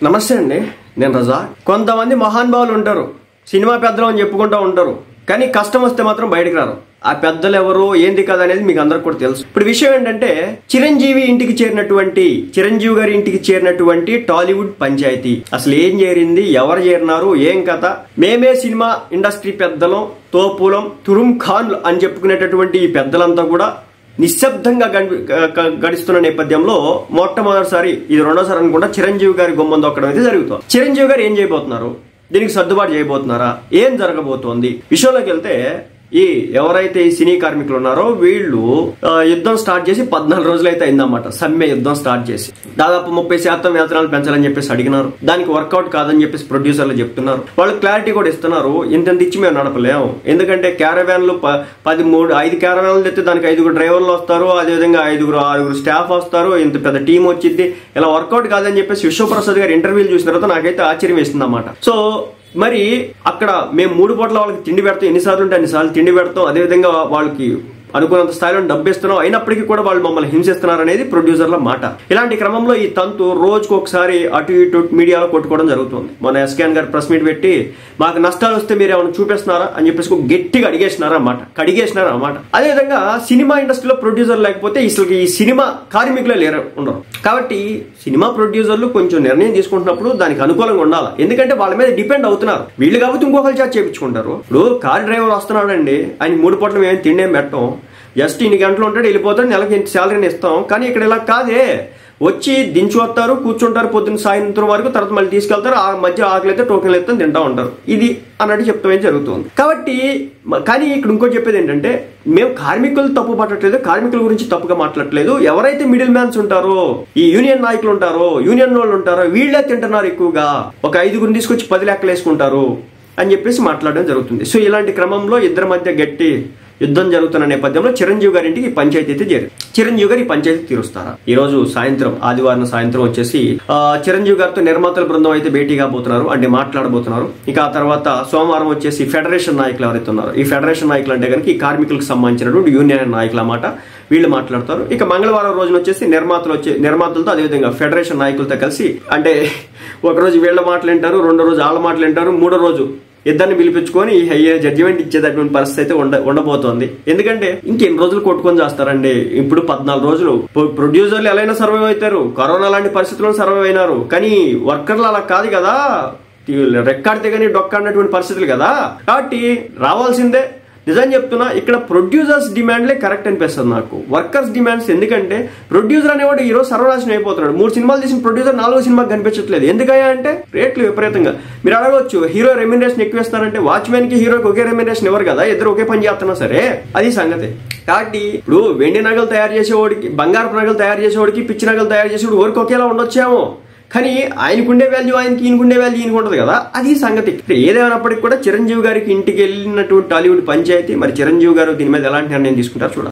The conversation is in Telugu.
నమస్తే అండి, నేను రజా. కొంతమంది మహానుభావులు ఉంటారు, సినిమా పెద్దలు అని చెప్పుకుంటూ ఉంటారు, కానీ కష్టం వస్తే మాత్రం బయటకు రారు. ఆ పెద్దలు ఎవరు, ఏంది కదా అనేది మీకు అందరికి కూడా తెలుసు. ఇప్పుడు విషయం ఏంటంటే, చిరంజీవి గారి ఇంటికి చేరినటువంటి టాలీవుడ్ పంచాయతీ అసలు ఏం చేరింది, ఎవరు చేరినారు, ఏం కథ? మేమే సినిమా ఇండస్ట్రీ పెద్దలం, తోపులం, తురుం ఖాన్లు అని చెప్పుకునేటటువంటి ఈ పెద్దలంతా కూడా నిశ్శబ్దంగా గడుస్తున్న నేపథ్యంలో మొట్టమొదటిసారి, ఇది రెండోసారి అనుకుంటా, చిరంజీవి గారి గుమ్మం దొక్కడం అయితే జరుగుతుంది. చిరంజీవి గారు ఏం చేయబోతున్నారు, దీనికి సర్దుబాటు చేయబోతున్నారా, ఏం జరగబోతోంది? విషయంలోకి వెళ్తే, ఎవరైతే ఈ సినీ కార్మికులు ఉన్నారో వీళ్ళు యుద్ధం స్టార్ట్ చేసి 14 రోజులు అయితే అయిందన్నమాట. సమ్మె యుద్ధం స్టార్ట్ చేసి దాదాపు 30% వేతనాలు పెంచాలని చెప్పేసి అడిగినారు. దానికి వర్కౌట్ కాదని చెప్పేసి ప్రొడ్యూసర్లు చెప్తున్నారు. వాళ్ళు క్లారిటీ కూడా ఇస్తున్నారు, ఇంత ఇచ్చి మేము నడపలేము, ఎందుకంటే క్యారవాన్లు 5 క్యారవాన్లు తెస్తే దానికి 5 డ్రైవర్లు వస్తారు, అదేవిధంగా 6 స్టాఫ్ వస్తారు, ఇంత పెద్ద టీం వచ్చింది, ఇలా వర్కౌట్ కాదని చెప్పేసి విశ్వప్రసాద్ గారు ఇంటర్వ్యూలు చూసిన తర్వాత నాకైతే ఆశ్చర్యం వేస్తుంది అన్నమాట. సో మరి అక్కడ మేము 3 పూట్ల వాళ్ళకి తిండి పెడతాం, ఎన్నిసార్లు ఉంటే అన్నిసార్లు తిండి పెడతాం, అదేవిధంగా వాళ్ళకి అనుకున్నంత స్థాయిలో డబ్బు ఇస్తున్నాం, అయినప్పటికీ కూడా వాళ్ళు మమ్మల్ని హింసిస్తున్నారు అనేది ప్రొడ్యూసర్ల మాట. ఇలాంటి క్రమంలో ఈ తంతు రోజుకు ఒకసారి అటు ఇటు మీడియాలో కొట్టుకోవడం జరుగుతుంది. మన ఎస్కేఎన్ గారు ప్రెస్ మీట్ పెట్టి మాకు నష్టాలు వస్తే మీరు ఏమైనా చూపిస్తున్నారా అని చెప్పేసి గట్టిగా కడిగేసినారా అన్నమాట. అదేవిధంగా సినిమా ఇండస్ట్రీలో ప్రొడ్యూసర్ లేకపోతే అసలు ఈ సినిమా కార్మికులే ఉండరు. కాబట్టి సినిమా ప్రొడ్యూసర్లు కొంచెం నిర్ణయం తీసుకుంటున్నప్పుడు దానికి అనుకూలంగా ఉండాలి, ఎందుకంటే వాళ్ళ మీద డిపెండ్ అవుతున్నారు. వీళ్ళు కాబట్టి ఇంకొకరు చేత చేయించుకుంటారు. ఇప్పుడు కార్ డ్రైవర్ వస్తున్నాడు అండి, ఆయన 3 పూట్ల మేము తిండి ఏం పెట్టం, జస్ట్ ఇన్ని గంటలు ఉంటాడు, వెళ్ళిపోతాడు, నెలకి ఇంత శాలరీని ఇస్తాం. కానీ ఇక్కడ ఇలా కాదే, వచ్చి దించి వస్తారు, కూర్చుంటారు పొద్దున్న సాయంత్రం వరకు, తర్వాత మళ్ళీ తీసుకెళ్తారు, ఆ మధ్య ఆకలి అయితే టోకెన్లు అయితే తింటా ఉంటారు. ఇది అన్నట్టు చెప్తామేం జరుగుతుంది. కాబట్టి కానీ ఇక్కడ ఇంకోటి చెప్పేది ఏంటంటే, మేము కార్మికులు తప్పు పట్టట్లేదు, కార్మికుల గురించి తప్పుగా మాట్లాడట్లేదు. ఎవరైతే మిడిల్ మ్యాన్స్ ఉంటారో, ఈ యూనియన్ నాయకులు ఉంటారో, యూనియన్ వాళ్ళు ఉంటారో, వీళ్ళే తింటున్నారు ఎక్కువగా, ఒక 5 తీసుకొచ్చి 10 లెక్కలు వేసుకుంటారు అని చెప్పేసి మాట్లాడడం జరుగుతుంది. సో ఇలాంటి క్రమంలో ఇద్దరి మధ్య గట్టి యుద్ధం జరుగుతున్న నేపథ్యంలో చిరంజీవి గారి ఇంటికి పంచాయతీ అయితే చేరింది. చిరంజీవి గారు ఈ పంచాయతీ తీరుస్తారా? ఈ రోజు సాయంత్రం, ఆదివారం సాయంత్రం వచ్చేసి చిరంజీవి గారితో నిర్మాతల బృందం అయితే భేటీ కాబోతున్నారు, అంటే మాట్లాడబోతున్నారు. ఇక ఆ తర్వాత సోమవారం వచ్చేసి ఫెడరేషన్ నాయకులు ఎవరైతే ఉన్నారో, ఈ ఫెడరేషన్ నాయకులు అంటే కనుక ఈ కార్మికులకు సంబంధించినటువంటి యూనియన్ నాయకులు అన్నమాట, వీళ్ళు మాట్లాడతారు. ఇక మంగళవారం రోజున వచ్చేసి నిర్మాతలతో అదేవిధంగా ఫెడరేషన్ నాయకులతో కలిసి, అంటే ఒకరోజు వీళ్ళ మాటలు వింటారు, 2వ రోజు వాళ్ళ మాటలు వింటారు, 3వ రోజు ఇద్దరిని పిలిపించుకొని జడ్జిమెంట్ ఇచ్చేటటువంటి పరిస్థితి అయితే ఉండబోతోంది. ఎందుకంటే ఇంకెన్ని రోజులు కొట్టుకొని చేస్తారండి. ఇప్పుడు 14 రోజులు ప్రొడ్యూసర్లు ఎలా అయినా సర్వైవ్ అవుతారు, కరోనా లాంటి పరిస్థితుల్లో సర్వైవ్ అయినారు, కానీ వర్కర్లు అలా కాదు కదా, రెక్కాడితే కానీ డొక్కాడినటువంటి పరిస్థితులు కదా. కాబట్టి రావాల్సిందే. నిజం చెప్తున్నా, ఇక్కడ ప్రొడ్యూసర్స్ డిమాండ్లే కరెక్ట్ అనిపిస్తుంది నాకు, వర్కర్స్ డిమాండ్స్. ఎందుకంటే ప్రొడ్యూసర్ అనేవాడు ఈరోజు సర్వనాశనం అయిపోతున్నాడు. 3 సినిమాలు తీసిన ప్రొడ్యూసర్ 4వ సినిమాకి కనిపించట్లేదు. ఎందుకయ్యా అంటే రేట్లు విపరీతంగా. మీరు అడగవచ్చు, హీరో రెమ్యునరేషన్ ఎక్కువ ఇస్తారంటే, వాచ్మెన్ కి హీరోకి ఒకే రెమ్యునరేషన్ ఇవ్వరు కదా, ఇద్దరు ఒకే పని చేస్తున్నా సరే, అది సంగతి. కాబట్టి ఇప్పుడు వెండి నగలు తయారు చేసేవాడికి, బంగారపు నగలు తయారు చేసేవాడికి, పిచ్చి నగలు తయారు చేసేవాడు వరకు ఒకేలా ఉండొచ్చేమో, కానీ ఆయనకుండే వాల్యూ ఆయనకి, ఈయనకుండే వాల్యూ ఈయనకు ఉంటుంది కదా, అది సంగతి. ఏదేమైనప్పటికీ కూడా చిరంజీవి గారికి ఇంటికి వెళ్ళినటువంటి టాలీవుడ్ పంచాయతీ, మరి చిరంజీవి గారు దీని మీద ఎలాంటి నిర్ణయం తీసుకుంటారు చూడాలి.